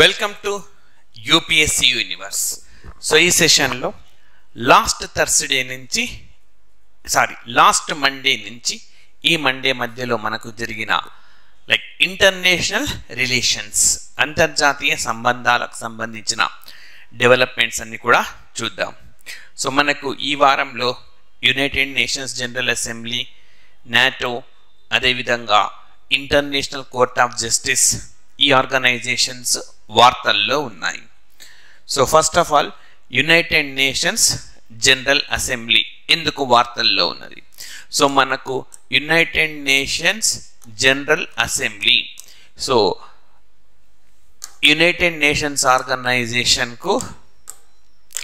Welcome to UPSC universe. So ఈ సెషన్లో last Monday నుంచి ఈ మండే మధ్యలో మనకు జరిగిన ఇంటర్నేషనల్ రిలేషన్స్, అంతర్జాతీయ సంబంధాలకు సంబంధించిన డెవలప్మెంట్స్ అన్ని కూడా చూద్దాం. సో మనకు ఈ వారంలో United Nations General Assembly, NATO, అదేవిధంగా ఇంటర్నేషనల్ కోర్ట్ ఆఫ్ జస్టిస్, ఈ ఆర్గనైజేషన్స్ వార్తల్లో ఉన్నాయి. So first of all United Nations General Assembly ఎందుకు వార్తల్లో ఉన్నది? సో మనకు United Nations General Assembly, so United Nations ఆర్గనైజేషన్కు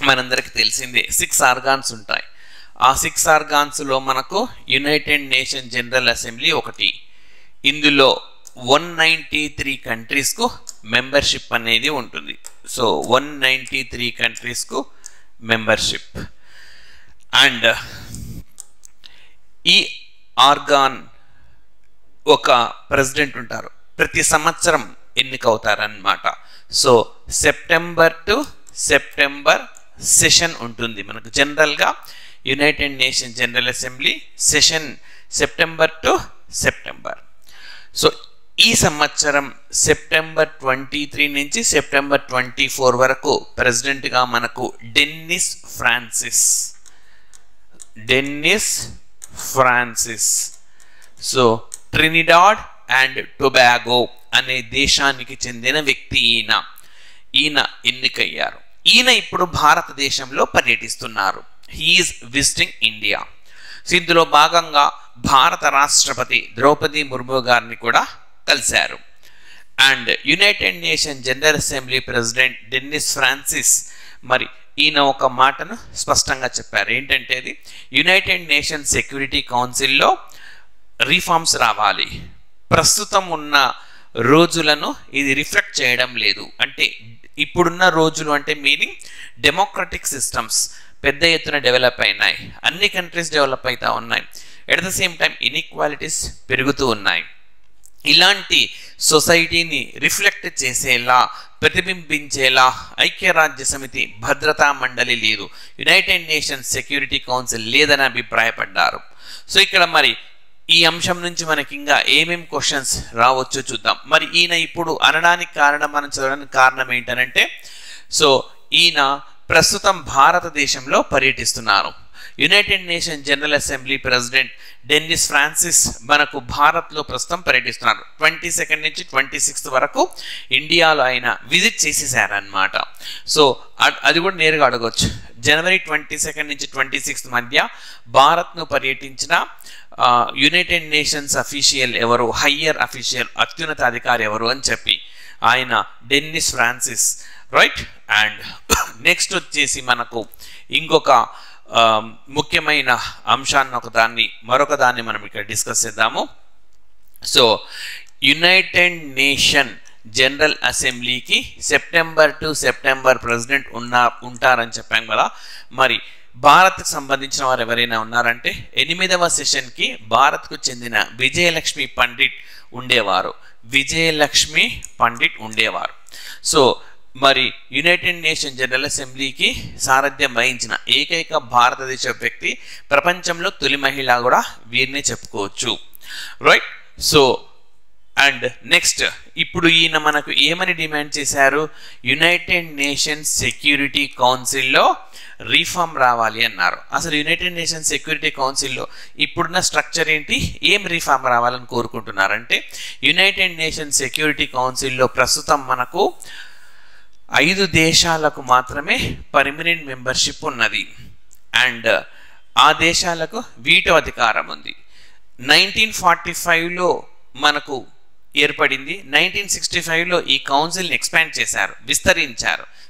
మనందరికి తెలిసిందే 6 ఆర్గాన్స్ ఉంటాయి. ఆ 6 ఆర్గాన్స్లో మనకు యునైటెడ్ నేషన్ జనరల్ అసెంబ్లీ ఒకటి. ఇందులో 193 కంట్రీస్కు మెంబర్షిప్ అనేది ఉంటుంది. సో 193 కంట్రీస్కు మెంబర్షిప్. అండ్ ఈ ఆర్గాన్ ఒక ప్రెసిడెంట్ ఉంటారు, ప్రతి సంవత్సరం ఎన్నికవుతారన్నమాట. So September to September session ఉంటుంది మనకు. జనరల్గా United Nation General Assembly session September to September. So ఈ సంవత్సరం సెప్టెంబర్ 23 నుంచి సెప్టెంబర్ 24 వరకు ప్రెసిడెంట్గా మనకు Dennis Francis. So Trinidad and Tobago అనే దేశానికి చెందిన వ్యక్తి ఈయన ఎన్నికయ్యారు. ఈయన ఇప్పుడు భారతదేశంలో పర్యటిస్తున్నారు. He's visiting India. సో ఇందులో భాగంగా భారత రాష్ట్రపతి ద్రౌపది ముర్ము గారిని కూడా కలిశారు. And United Nation General assembly president Dennis Francis మరి ఈయన ఒక మాటను స్పష్టంగా చెప్పారు. ఏంటంటే అది యునైటెడ్ నేషన్ సెక్యూరిటీ కౌన్సిల్లో రిఫార్మ్స్ రావాలి. ప్రస్తుతం ఉన్న రోజులను ఇది రిఫ్లెక్ట్ చేయడం లేదు. అంటే ఇప్పుడున్న రోజులు అంటే మీనింగ్ డెమోక్రటిక్ సిస్టమ్స్ పెద్ద ఎత్తున డెవలప్ అయినాయి, అన్ని కంట్రీస్ డెవలప్ అవుతూ ఉన్నాయి. At the same time inequalities పెరుగుతూ ఉన్నాయి. ఇలాంటి సొసైటీని రిఫ్లెక్ట్ చేసేలా, ప్రతిబింబించేలా ఐక్యరాజ్య సమితి భద్రతా మండలి లేదు, యునైటెడ్ నేషన్స్ సెక్యూరిటీ కౌన్సిల్ లేదని అభిప్రాయపడ్డారు. సో ఇక్కడ మరి ఈ అంశం నుంచి మనకి ఇంకా ఏమేమి క్వశ్చన్స్ రావచ్చో చూద్దాం. మరి ఈయన ఇప్పుడు అనడానికి కారణం, మనం చదవడానికి కారణం ఏంటనంటే, సో ఈయన ప్రస్తుతం భారతదేశంలో పర్యటిస్తున్నారు. United Nation General assembly president Dennis Francis మనకు భారత్లో ప్రస్తుతం పర్యటిస్తున్నారు. 22 నుంచి 26 వరకు ఇండియాలో ఆయన విజిట్ చేసేసారనమాట. సో అది కూడా నేరుగా అడగవచ్చు. జనవరి 22 నుంచి 26 మధ్య భారత్ను పర్యటించిన యునైటెడ్ నేషన్స్ అఫీషియల్ ఎవరు, హయ్యర్ అఫీషియల్, అత్యున్నత అధికారి ఎవరు అని చెప్పి ఆయన Dennis Francis, right. And next వచ్చేసి మనకు ఇంకొక ముఖ్యమైన అంశాన్ని మరొక దాన్ని మనం ఇక్కడ డిస్కస్ చేద్దాము. సో యునైటెడ్ నేషన్ జనరల్ అసెంబ్లీకి సెప్టెంబర్ టు సెప్టెంబర్ ప్రెసిడెంట్ ఉంటారని చెప్పాం కదా. మరి భారత్కు సంబంధించిన వారు ఎవరైనా ఉన్నారంటే 8వ సెషన్కి భారత్కు చెందిన విజయలక్ష్మి పండిట్ ఉండేవారు. సో మరి యునైటెడ్ నేషన్ జనరల్ అసెంబ్లీకి సారథ్యం వహించిన ఏకైక భారతదేశ వ్యక్తి, ప్రపంచంలో తొలి మహిళ కూడా వీరినే చెప్పుకోవచ్చు, రైట్. సో అండ్ నెక్స్ట్ ఇప్పుడు ఈయన మనకు ఏమని డిమాండ్ చేశారు? యునైటెడ్ నేషన్స్ సెక్యూరిటీ కౌన్సిల్లో రిఫార్మ్ రావాలి అన్నారు. అసలు యునైటెడ్ నేషన్స్ సెక్యూరిటీ కౌన్సిల్లో ఇప్పుడున్న స్ట్రక్చర్ ఏంటి, ఏం రిఫార్మ్ రావాలని కోరుకుంటున్నారంటే, యునైటెడ్ నేషన్స్ సెక్యూరిటీ కౌన్సిల్లో ప్రస్తుతం మనకు 5 దేశాలకు మాత్రమే పర్మనెంట్ మెంబర్షిప్ ఉన్నది. అండ్ ఆ దేశాలకు వీటో అధికారం ఉంది. 1945లో మనకు ఏర్పడింది. 1965లో ఈ కౌన్సిల్ని ఎక్స్పాండ్ చేశారు,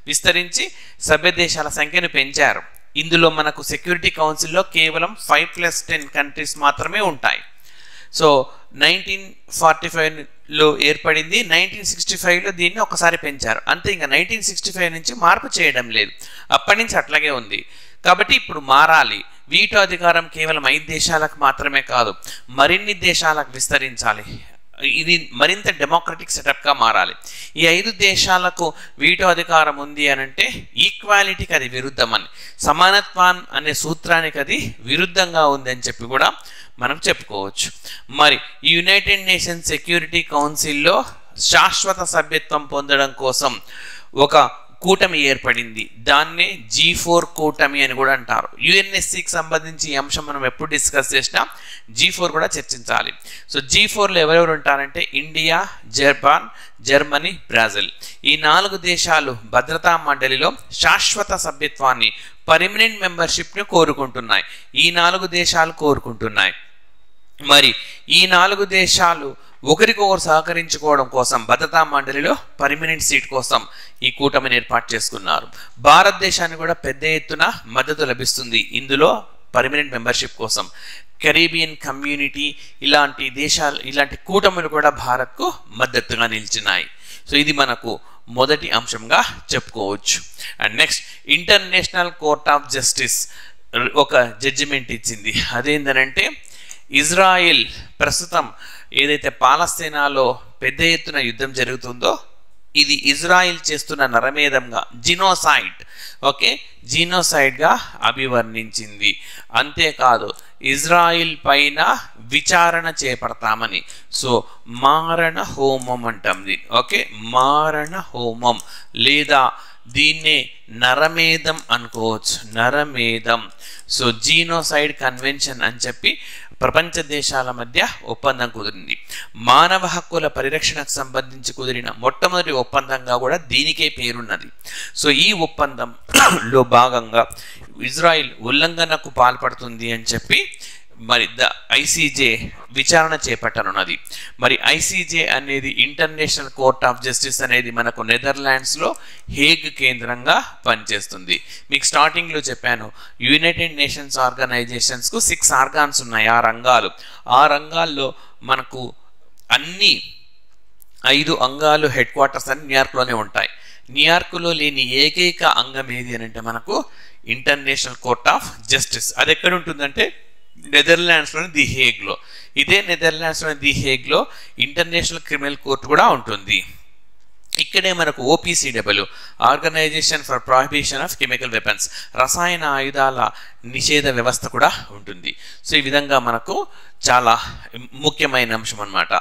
విస్తరించి సభ్య దేశాల సంఖ్యను పెంచారు. ఇందులో మనకు సెక్యూరిటీ కౌన్సిల్లో కేవలం 5+10 కంట్రీస్ మాత్రమే ఉంటాయి. సో 1945లో ఏర్పడింది. 1965లో దీన్ని ఒకసారి పెంచారు, అంతే. ఇంకా 1965 నుంచి మార్పు చేయడం లేదు, అప్పటి నుంచి అట్లాగే ఉంది. కాబట్టి ఇప్పుడు మారాలి. వీటో అధికారం కేవలం 5 దేశాలకు మాత్రమే కాదు, మరిన్ని దేశాలకు విస్తరించాలి. ఇది మరింత డెమోక్రటిక్ సెటప్గా మారాలి. ఈ 5 దేశాలకు వీటో అధికారం ఉంది అని అంటే ఈక్వాలిటీకి అది విరుద్ధం అని, సమానత్వం అనే సూత్రానికి అది విరుద్ధంగా ఉంది అని చెప్పి కూడా మనం చెప్పుకోవచ్చు. మరి ఈ యునైటెడ్ నేషన్స్ సెక్యూరిటీ కౌన్సిల్లో శాశ్వత సభ్యత్వం పొందడం కోసం ఒక కూటమి ఏర్పడింది. దాన్నే G4 కూటమి అని కూడా అంటారు. యుఎన్ఎస్సికి సంబంధించి ఈ అంశం మనం ఎప్పుడు డిస్కస్ చేసినా G4 కూడా చర్చించాలి. సో G4లో ఎవరెవరు ఉంటారంటే ఇండియా, జపాన్, జర్మనీ, బ్రెజిల్. ఈ 4 దేశాలు భద్రతా మండలిలో శాశ్వత సభ్యత్వాన్ని, పర్మనెంట్ మెంబర్షిప్ని కోరుకుంటున్నాయి. ఈ 4 దేశాలు కోరుకుంటున్నాయి. మరి ఈ 4 దేశాలు ఒకరికొకరు సహకరించుకోవడం కోసం భద్రతా మండలిలో పర్మనెంట్ సీట్ కోసం ఈ కూటమిని ఏర్పాటు చేసుకున్నారు. భారతదేశానికి కూడా పెద్ద ఎత్తున మద్దతు లభిస్తుంది ఇందులో పర్మనెంట్ మెంబర్షిప్ కోసం. కరీబియన్ కమ్యూనిటీ ఇలాంటి దేశాలు, ఇలాంటి కూటములు కూడా భారత్కు మద్దతుగా నిలిచినాయి. సో ఇది మనకు మొదటి అంశంగా చెప్పుకోవచ్చు. And next, international Court of justice ఒక జడ్జిమెంట్ ఇచ్చింది. అదేంటంటే ఇజ్రాయిల్ ప్రస్తుతం ఏదైతే పాలస్తీనాలో పెద్ద ఎత్తున యుద్ధం జరుగుతుందో ఇది ఇజ్రాయిల్ చేస్తున్న నరమేధంగా, జినోసైడ్, ఓకే, జీనోసైడ్గా అభివర్ణించింది. అంతేకాదు ఇజ్రాయిల్ పైన విచారణ చేపడతామని, సో మారణ హోమం అంటాం దీన్ని, ఓకే, మారణ హోమం లేదా దీన్నే నరమేధం అనుకోవచ్చు, నరమేధం. సో జీనోసైడ్ కన్వెన్షన్ అని చెప్పి ప్రపంచ దేశాల మధ్య ఒప్పందం కుదిరింది. మానవ హక్కుల పరిరక్షణకు సంబంధించి కుదిరిన మొట్టమొదటి ఒప్పందంగా కూడా దీనికే పేరున్నది. సో ఈ ఒప్పందంలో భాగంగా ఇజ్రాయిల్ ఉల్లంఘనకు పాల్పడుతుంది అని చెప్పి మరి ఐసీజే విచారణ చేపట్టనున్నది. మరి ఐసీజే అనేది ఇంటర్నేషనల్ కోర్ట్ ఆఫ్ జస్టిస్ అనేది మనకు నెదర్లాండ్స్లో హేగ్ కేంద్రంగా పనిచేస్తుంది. మీకు స్టార్టింగ్లో చెప్పాను, యునైటెడ్ నేషన్స్ ఆర్గనైజేషన్స్కు 6 ఆర్గాన్స్ ఉన్నాయి, 6 రంగాలు. ఆ రంగాల్లో మనకు అన్ని 5 అంగాలు హెడ్ క్వార్టర్స్ అని న్యూయార్క్లోనే ఉంటాయి. న్యూయార్క్లో లేని ఏకైక అంగం ఏది అని అంటే మనకు ఇంటర్నేషనల్ కోర్ట్ ఆఫ్ జస్టిస్. అది ఎక్కడ ఉంటుందంటే నెదర్లాండ్స్లోని ది హేగ్లో. ఇదే నెదర్లాండ్స్లోని ది హేగ్లో ఇంటర్నేషనల్ క్రిమినల్ కోర్టు కూడా ఉంటుంది. ఇక్కడే మనకు OPCW, organisation for prohibition of chemical weapons, రసాయన ఆయుధాల నిషేధ వ్యవస్థ కూడా ఉంటుంది. సో ఈ విధంగా మనకు చాలా ముఖ్యమైన అంశం అన్నమాట.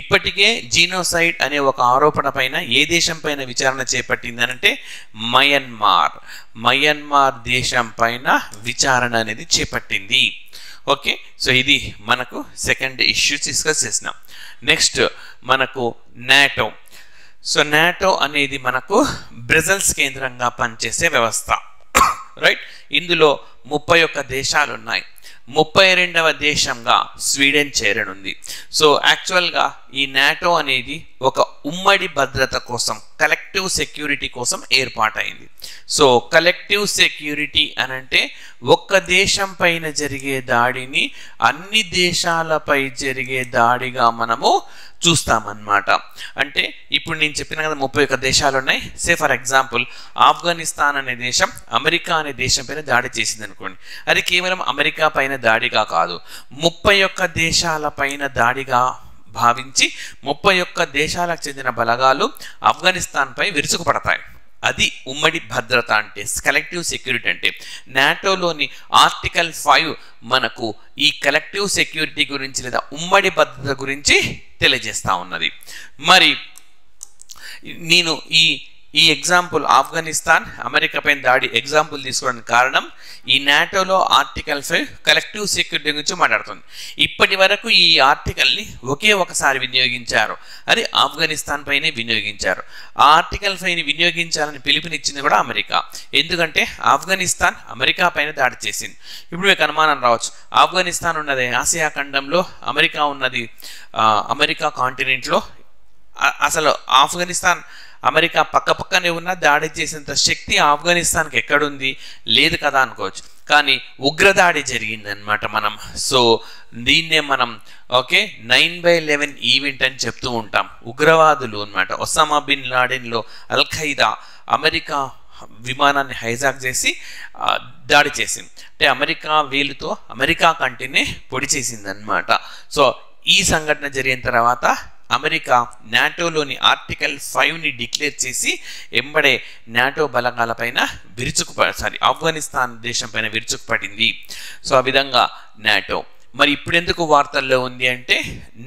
ఇప్పటికే జీనోసైడ్ అనే ఒక ఆరోపణ పైన ఏ దేశం పైన విచారణ చేపట్టిందనంటే మయన్మార్ దేశం పైన విచారణ అనేది చేపట్టింది. ఓకే, సో ఇది మనకు సెకండ్ ఇష్యూ డిస్కస్ చేసినాం. నెక్స్ట్ మనకు నాటో. సో నాటో అనేది మనకు బ్రసెల్స్ కేంద్రంగా పనిచేసే వ్యవస్థ, రైట్. ఇందులో 31 దేశాలు ఉన్నాయి. 32వ దేశంగా స్వీడన్ చేరనుంది. సో యాక్చువల్గా ఈ నాటో అనేది ఒక ఉమ్మడి భద్రత కోసం, కలెక్టివ్ సెక్యూరిటీ కోసం ఏర్పాటైంది. సో కలెక్టివ్ సెక్యూరిటీ అనంటే ఒక్క దేశం పైన జరిగే దాడిని అన్ని దేశాలపై జరిగే దాడిగా మనము చూస్తామన్నమాట. అంటే ఇప్పుడు నేను చెప్పిన కదా 31 దేశాలు ఉన్నాయి. సే ఫర్ ఎగ్జాంపుల్ ఆఫ్ఘనిస్తాన్ అనే దేశం అమెరికా అనే దేశం పైన దాడి చేసింది అనుకోండి. అది కేవలం అమెరికా పైన దాడిగా కాదు, 31 దేశాల పైన దాడిగా భావించి 31 దేశాలకు చెందిన బలగాలు ఆఫ్ఘనిస్తాన్ పై విరుచుకుపడతాయి. అది ఉమ్మడి భద్రత అంటే, కలెక్టివ్ సెక్యూరిటీ అంటే. నాటోలోని ఆర్టికల్ 5 మనకు ఈ కలెక్టివ్ సెక్యూరిటీ గురించి లేదా ఉమ్మడి భద్రత గురించి తెలియజేస్తా ఉన్నది. మరి నేను ఈ ఎగ్జాంపుల్ ఆఫ్ఘనిస్తాన్ అమెరికా పైన దాడి ఎగ్జాంపుల్ తీసుకోవడానికి కారణం ఈ నాటోలో ఆర్టికల్ 5 కలెక్టివ్ సెక్యూరిటీ గురించి మాట్లాడుతుంది. ఇప్పటి వరకు ఈ ఆర్టికల్ని ఒకే ఒకసారి వినియోగించారు, అది ఆఫ్ఘనిస్తాన్ పైనే వినియోగించారు. ఆ ఆర్టికల్ 5ని వినియోగించాలని పిలుపునిచ్చింది కూడా అమెరికా. ఎందుకంటే ఆఫ్ఘనిస్తాన్ అమెరికా పైన దాడి చేసింది. ఇప్పుడు మీకు అనుమానం రావచ్చు, ఆఫ్ఘనిస్తాన్ ఉన్నది ఆసియా ఖండంలో, అమెరికా ఉన్నది అమెరికా కాంటినెంట్లో. అసలు ఆఫ్ఘనిస్తాన్ అమెరికా పక్కనే ఉన్న దాడి చేసేంత శక్తి ఆఫ్ఘనిస్తాన్కి ఎక్కడుంది? లేదు కదా అనుకోవచ్చు. కానీ ఉగ్రదాడి జరిగిందనమాట మనం. సో దీన్నే మనం ఓకే 9/11 ఈవెంట్ అని చెప్తూ ఉంటాం. ఉగ్రవాదులు అనమాట, ఒసామా బిన్ లాడెన్లో అల్ ఖైదా అమెరికా విమానాన్ని హైజాక్ చేసి దాడి చేసింది. అంటే అమెరికా వేలుతో అమెరికా కంటినే పొడి చేసింది అనమాట. సో ఈ సంఘటన జరిగిన తర్వాత అమెరికా నాటోలోని ఆర్టికల్ 5ని డిక్లేర్ చేసి ఎంబడే నాటో బలగాలపైన ఆఫ్ఘనిస్తాన్ దేశం పైన విరుచుకుపడింది. సో ఆ విధంగా నాటో. మరి ఇప్పుడు ఎందుకు వార్తల్లో ఉంది అంటే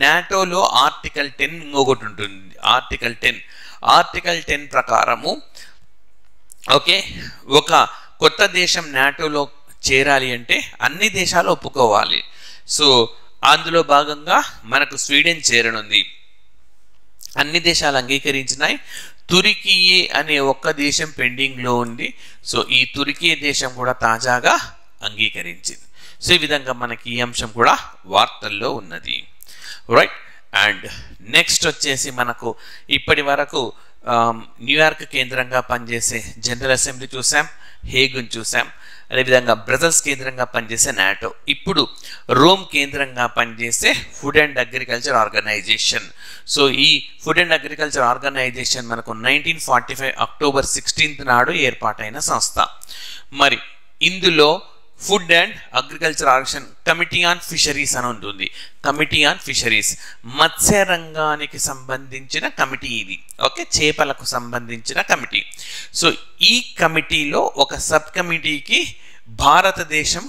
నాటోలో ఆర్టికల్ 10 ఇంకొకటి ఉంటుంది. ఆర్టికల్ 10 ప్రకారము ఓకే, ఒక కొత్త దేశం నాటోలో చేరాలి అంటే అన్ని దేశాలు ఒప్పుకోవాలి. సో అందులో భాగంగా మనకు స్వీడన్ చేరనుంది. అన్ని దేశాలు అంగీకరించినాయి. తుర్కీ అనే ఒక్క దేశం పెండింగ్లో ఉంది. సో ఈ తుర్కీ దేశం కూడా తాజాగా అంగీకరించింది. సో ఈ విధంగా మనకి ఈ అంశం కూడా వార్తల్లో ఉన్నది. రైట్. అండ్ నెక్స్ట్ వచ్చేసి మనకు ఇప్పటి వరకు న్యూయార్క్ కేంద్రంగా పనిచేసే జనరల్ అసెంబ్లీ చూసాం, హేగుని చూసాం, అదేవిధంగా బ్రజల్స్ కేంద్రంగా పనిచేసే నాటో, ఇప్పుడు రోమ్ కేంద్రంగా పనిచేసే food and agriculture organisation. So ఈ ఫుడ్ అండ్ అగ్రికల్చర్ ఆర్గనైజేషన్ మనకు 1945 అక్టోబర్ 16 నాడు ఏర్పాటైన సంస్థ. మరి ఇందులో food and agriculture organisation committee on fisheries అని ఉంటుంది. కమిటీ ఆన్ ఫిషరీస్ మత్స్య రంగానికి సంబంధించిన కమిటీ ఇది. ఓకే, చేపలకు సంబంధించిన కమిటీ. సో ఈ కమిటీలో ఒక సబ్ కమిటీకి భారతదేశం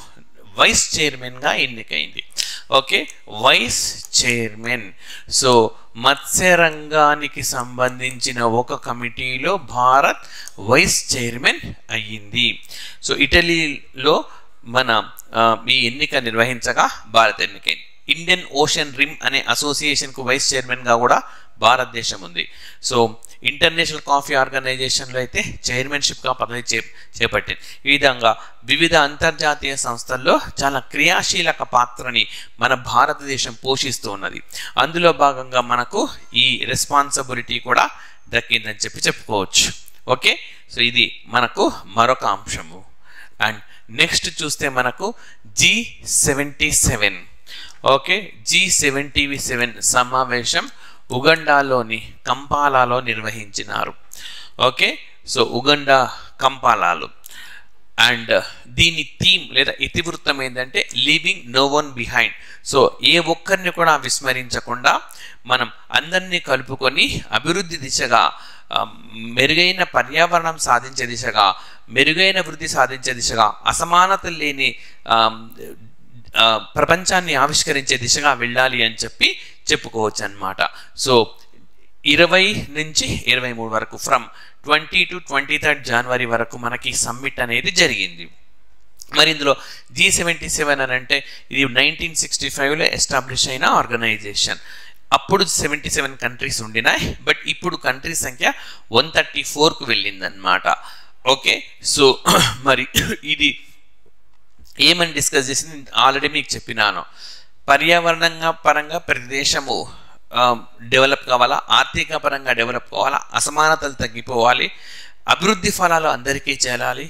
వైస్ చైర్మన్గా ఎన్నికైంది. Okay, vice chairman. సో మత్స్య రంగానికి సంబంధించిన ఒక కమిటీలో భారత్ వైస్ చైర్మన్ అయ్యింది. సో ఇటలీలో మన ఈ ఎన్నిక నిర్వహించగా భారత్ ఎన్నికైంది. ఇండియన్ ఓషన్ రిమ్ అనే అసోసియేషన్కు వైస్ చైర్మన్గా కూడా భారతదేశం ఉంది. సో ఇంటర్నేషనల్ కాఫీ ఆర్గనైజేషన్లో అయితే చైర్మన్షిప్గా పదవి చేపట్టింది. ఈ విధంగా వివిధ అంతర్జాతీయ సంస్థల్లో చాలా క్రియాశీలక పాత్రని మన భారతదేశం పోషిస్తూ ఉన్నది. అందులో భాగంగా మనకు ఈ రెస్పాన్సిబిలిటీ కూడా దక్కిందని చెప్పుకోవచ్చు. ఓకే, సో ఇది మనకు మరొక అంశము. అండ్ నెక్స్ట్ చూస్తే మనకు G77. ఓకే, G77 సమావేశం ఉగండాలోని కంపాలాలో నిర్వహించినారు. ఓకే, సో ఉగండా కంపాలాలో. అండ్ దీని థీమ్ లేదా ఇతివృత్తం ఏంటంటే leaving no one behind. So ఏ ఒక్కరిని కూడా విస్మరించకుండా మనం అందరినీ కలుపుకొని అభివృద్ధి దిశగా, మెరుగైన పర్యావరణం సాధించే దిశగా, మెరుగైన వృద్ధి సాధించే దిశగా, అసమానతలు లేని ప్రపంచాన్ని ఆవిష్కరించే దిశగా వెళ్ళాలి అని చెప్పుకోవచ్చు అన్నమాట. సో 20 నుంచి 23 వరకు, ఫ్రమ్ 20 to 23 జనవరి వరకు మనకి సమ్మిట్ అనేది జరిగింది. మరి ఇందులో G77 అని అంటే ఇది 1965లో ఎస్టాబ్లిష్ అయిన ఆర్గనైజేషన్. అప్పుడు 77 కంట్రీస్ ఉండినాయి, బట్ ఇప్పుడు కంట్రీ సంఖ్య 134కు వెళ్ళిందన్నమాట. ఓకే, సో మరి ఇది ఏమని డిస్కస్ చేసింది ఆల్రెడీ మీకు చెప్పినాను. పర్యావరణంగా పరంగా ప్రతి దేశము డెవలప్ కావాలా, ఆర్థిక పరంగా డెవలప్ కావాలా, అసమానతలు తగ్గిపోవాలి, అభివృద్ధి ఫలాలు అందరికీ చేరాలి.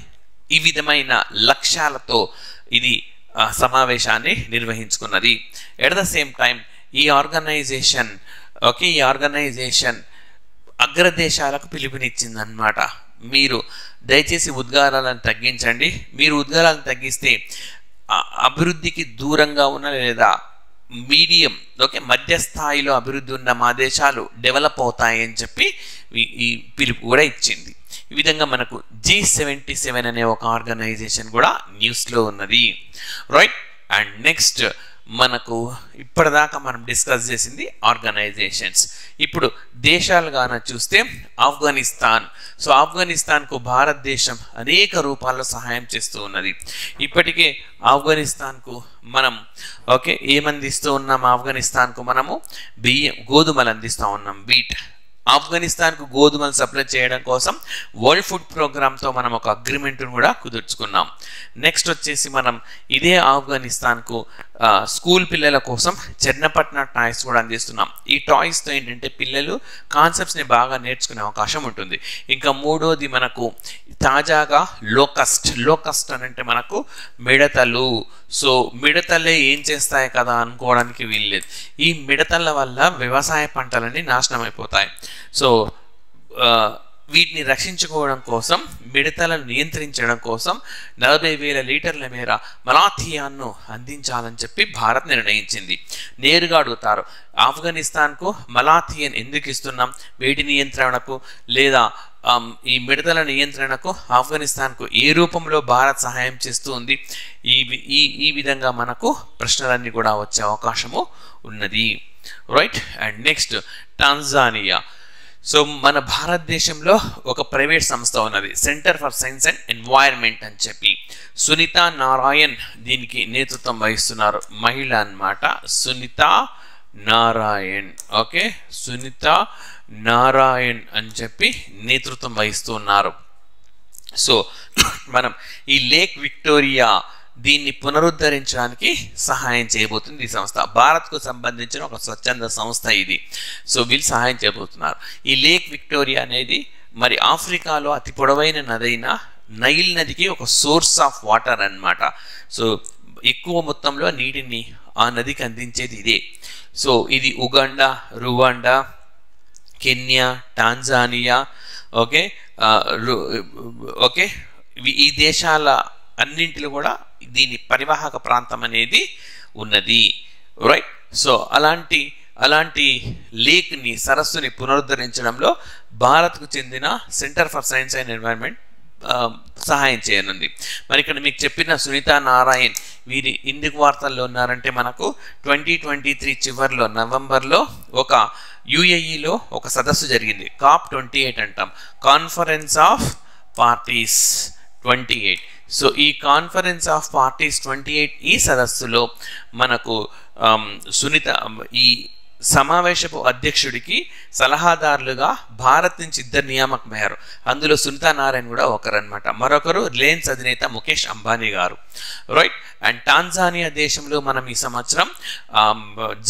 ఈ విధమైన లక్ష్యాలతో ఇది సమావేశాన్ని నిర్వహించుకున్నది. ఎట్ ద సేమ్ టైం ఈ ఆర్గనైజేషన్ అగ్రదేశాలకు పిలుపునిచ్చిందన్నమాట. మీరు దయచేసి ఉద్గారాలను తగ్గించండి. మీరు ఉద్గారాలను తగ్గిస్తే అభివృద్ధికి దూరంగా ఉన్న లేదా మీడియం మధ్య స్థాయిలో అభివృద్ధి ఉన్న మా దేశాలు డెవలప్ అవుతాయని చెప్పి ఈ పిలుపు కూడా ఇచ్చింది. ఈ విధంగా మనకు G77 అనే ఒక ఆర్గనైజేషన్ కూడా న్యూస్లో ఉన్నది. రైట్. అండ్ నెక్స్ట్ మనకు ఇప్పటిదాకా మనం డిస్కస్ చేసింది ఆర్గనైజేషన్స్. ఇప్పుడు దేశాలుగాన చూస్తే ఆఫ్ఘనిస్తాన్. సో ఆఫ్ఘనిస్తాన్కు భారతదేశం అనేక రూపాల్లో సహాయం చేస్తూ ఉన్నది. ఇప్పటికే ఆఫ్ఘనిస్తాన్కు మనం ఏమందిస్తూ ఉన్నాం? ఆఫ్ఘనిస్తాన్కు మనము గోధుమలు అందిస్తూ ఉన్నాం, వీట్. ఆఫ్ఘనిస్తాన్కు గోధుమలు సప్లై చేయడం కోసం వరల్డ్ ఫుడ్ ప్రోగ్రామ్తో మనం ఒక అగ్రిమెంట్ను కూడా కుదుర్చుకున్నాం. నెక్స్ట్ వచ్చేసి మనం ఇదే ఆఫ్ఘనిస్తాన్కు స్కూల్ పిల్లల కోసం చెన్నపట్న టాయ్స్ కూడా అందిస్తున్నాం. ఈ టాయ్స్తో ఏంటంటే పిల్లలు కాన్సెప్ట్స్ని బాగా నేర్చుకునే అవకాశం ఉంటుంది. ఇంకా మూడోది మనకు తాజాగా లోకస్ట్ అని అంటే మనకు మిడతలు. సో మిడతలే ఏం చేస్తాయి కదా అనుకోవడానికి వీల్లేదు. ఈ మిడతల వల్ల వ్యవసాయ పంటలన్నీ నాశనం అయిపోతాయి. సో వీటిని రక్షించుకోవడం కోసం, మిడతలను నియంత్రించడం కోసం 40,000 లీటర్ల మేర మలాథియాన్ను అందించాలని చెప్పి భారత్ నిర్ణయించింది. నేరుగా అడుగుతారు, ఆఫ్ఘనిస్తాన్కు మలాథియన్ ఎందుకు ఇస్తున్నాం, వేటి నియంత్రణకు లేదా ఈ మిడతల నియంత్రణకు ఆఫ్ఘనిస్తాన్కు ఏ రూపంలో భారత్ సహాయం చేస్తూ ఉంది, ఈ విధంగా మనకు ప్రశ్నలన్నీ కూడా వచ్చే అవకాశము ఉన్నది. Right. And next Tanzania. So మన భారతదేశంలో ఒక ప్రైవేట్ సంస్థ ఉన్నది, centre for science and environment అని చెప్పి. సునీతా నారాయణ్ దీనికి నేతృత్వం వహిస్తున్నారు, మహిళ అన్నమాట, సునీతా నారాయణ్. ఓకే, సునీతా నారాయణ్ అని చెప్పి నేతృత్వం వహిస్తూ ఉన్నారు. సో మనం ఈ లేక్ విక్టోరియా దీన్ని పునరుద్ధరించడానికి సహాయం చేయబోతుంది ఈ సంస్థ. భారత్కు సంబంధించిన ఒక స్వచ్ఛంద సంస్థ ఇది. సో వీళ్ళు సహాయం చేయబోతున్నారు. ఈ లేక్ విక్టోరియా అనేది మరి ఆఫ్రికాలో అతి పొడవైన నదైన నైల్ నదికి ఒక సోర్స్ ఆఫ్ వాటర్ అన్నమాట. సో ఎక్కువ మొత్తంలో నీటిని ఆ నదికి అందించేది ఇదే. సో ఇది Uganda, Rwanda, Kenya, Tanzania, okay okay ఈ దేశాల అన్నింటిలో కూడా దీని పరివాహక ప్రాంతం అనేది ఉన్నది. రైట్. సో అలాంటి లేక్ని, సరస్సుని పునరుద్ధరించడంలో భారత్కు చెందిన centre for science and environment సహాయం చేయనుంది. మరి ఇక్కడ మీకు చెప్పిన సునీతా నారాయణ్ వీరి ఎందుకు వార్తల్లో ఉన్నారంటే, మనకు 2023 చివరిలో నవంబర్లో ఒక యుఏఈలో ఒక సదస్సు జరిగింది, COP28 అంటాం, కాన్ఫరెన్స్ ఆఫ్ పార్టీస్ 28. సో ఈ కాన్ఫరెన్స్ ఆఫ్ పార్టీస్ 28 ఈ సదస్సులో మనకు సునీత ఈ సమావేశపు అధ్యక్షుడికి సలహాదారులుగా భారత్ నుంచి 2 నియామకమయ్యారు. అందులో సునీతా నారాయణ్ కూడా ఒకరన్నమాట. మరొకరు రిలయన్స్ అధినేత ముఖేష్ అంబానీ గారు. రైట్. అండ్ టాంజానియా దేశంలో మనం ఈ సంవత్సరం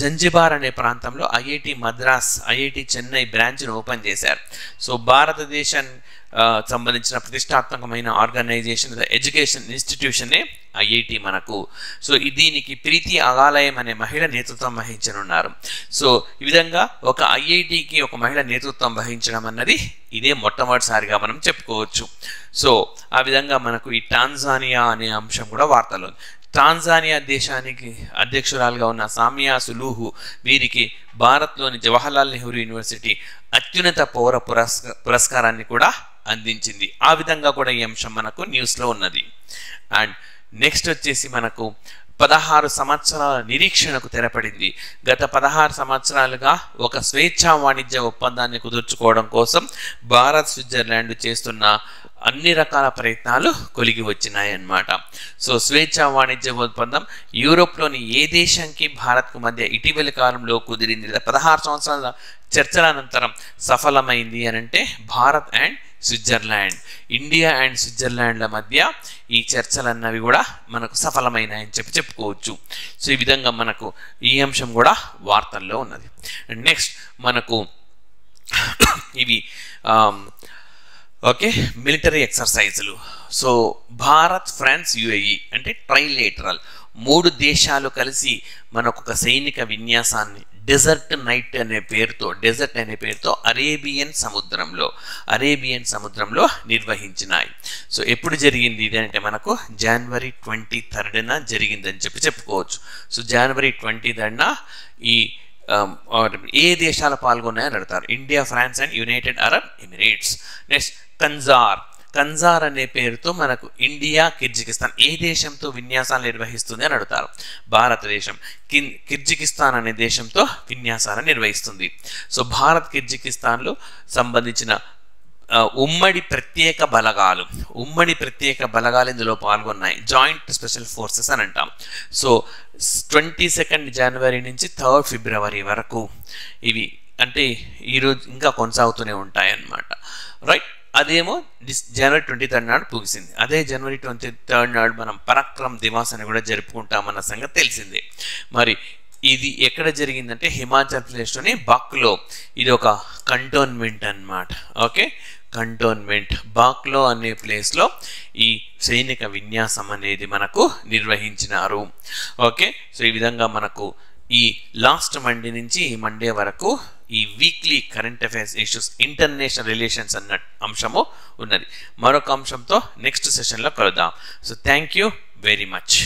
జంజిబార్ అనే ప్రాంతంలో ఐఐటి మద్రాస్, ఐఐటి చెన్నై బ్రాంచ్ను ఓపెన్ చేశారు. సో భారతదేశం సంబంధించిన ప్రతిష్టాత్మకమైన ఆర్గనైజేషన్, ఎడ్యుకేషన్ ఇన్స్టిట్యూషనే ఐఐటి మనకు. సో దీనికి ప్రీతి అగాలయం అనే మహిళ నేతృత్వం వహించనున్నారు. సో ఈ విధంగా ఒక ఐఐటికి ఒక మహిళ నేతృత్వం వహించడం అన్నది ఇదే మొట్టమొదటిసారిగా మనం చెప్పుకోవచ్చు. సో ఆ విధంగా మనకు ఈ టాంజానియా అనే అంశం కూడా వార్తలో ఉంది. టాంజానియా దేశానికి అధ్యక్షురాలుగా ఉన్న సామియా సులూహు వీరికి భారత్లోని జవహర్లాల్ నెహ్రూ యూనివర్సిటీ అత్యున్నత పౌర పురస్కారాన్ని కూడా అందించింది. ఆ విధంగా కూడా ఈ అంశం మనకు న్యూస్లో ఉన్నది. అండ్ నెక్స్ట్ వచ్చేసి మనకు 16 సంవత్సరాల నిరీక్షణకు తెరపడింది. గత 16 సంవత్సరాలుగా ఒక స్వేచ్ఛా వాణిజ్య ఒప్పందాన్ని కుదుర్చుకోవడం కోసం భారత్, స్విట్జర్లాండ్ చేస్తున్న అన్ని రకాల ప్రయత్నాలు కొలిగి వచ్చినాయి అన్నమాట. సో స్వేచ్ఛా వాణిజ్య ఒప్పందం యూరోప్లోని ఏ దేశానికి భారత్కు మధ్య ఇటీవలి కాలంలో కుదిరింది, 16 సంవత్సరాల చర్చల అనంతరం సఫలమైంది అని అంటే Bharat and Switzerland, India and స్విట్జర్లాండ్ల మధ్య ఈ చర్చలు అన్నవి కూడా మనకు సఫలమైనాయని చెప్పుకోవచ్చు. సో ఈ విధంగా మనకు ఈ అంశం కూడా వార్తల్లో ఉన్నది. నెక్స్ట్ మనకు ఇవి ఓకే మిలిటరీ ఎక్సర్సైజులు. సో భారత్, ఫ్రాన్స్, యుఏఈ అంటే ట్రైలేటరల్ 3 దేశాలు కలిసి మనకు ఒక సైనిక విన్యాసాన్ని డెజర్ట్ అనే పేరుతో అరేబియన్ సముద్రంలో నిర్వహించినాయి. సో ఎప్పుడు జరిగింది ఇది అంటే మనకు జనవరి 23న జరిగిందని చెప్పుకోవచ్చు. సో జనవరి 23న ఈ ఏ దేశాలు పాల్గొన్నాయని అడుగుతారు. India, France and United Arab Emirates. Next కన్జార్ అనే పేరుతో మనకు ఇండియా, కిర్జికిస్తాన్ ఏ దేశంతో విన్యాసాలు నిర్వహిస్తుంది అని అడుగుతారు. భారతదేశం కిర్జికిస్తాన్ అనే దేశంతో విన్యాసాలను నిర్వహిస్తుంది. సో భారత్, కిర్జికిస్తాన్లో సంబంధించిన ఉమ్మడి ప్రత్యేక బలగాలు ఇందులో పాల్గొన్నాయి. జాయింట్ స్పెషల్ ఫోర్సెస్ అని అంటాం. సో 22 జనవరి నుంచి 3 ఫిబ్రవరి వరకు ఇవి అంటే ఈరోజు ఇంకా కొనసాగుతూనే ఉంటాయి అన్నమాట. రైట్. అదేమో జనవరి 23 నాడు ముగిసింది. అదే జనవరి 23 నాడు మనం పరాక్రమ్ దివాస్ అని కూడా జరుపుకుంటామన్న సంగతి తెలిసిందే. మరి ఇది ఎక్కడ జరిగిందంటే హిమాచల్ ప్రదేశ్లోని బాక్లో. ఇది ఒక కంటోన్మెంట్ అన్నమాట. ఓకే, కంటోన్మెంట్ బాక్లో అనే ప్లేస్లో ఈ సైనిక విన్యాసం అనేది మనకు నిర్వహించినారు. ఓకే. సో ఈ విధంగా మనకు ఈ లాస్ట్ మండే నుంచి ఈ మండే వరకు ఈ weekly current affairs issues international relations అన్న అంశము ఉన్నది. మరొక అంశంతో నెక్స్ట్ సెషన్లో కలుద్దాం. So thank you very much.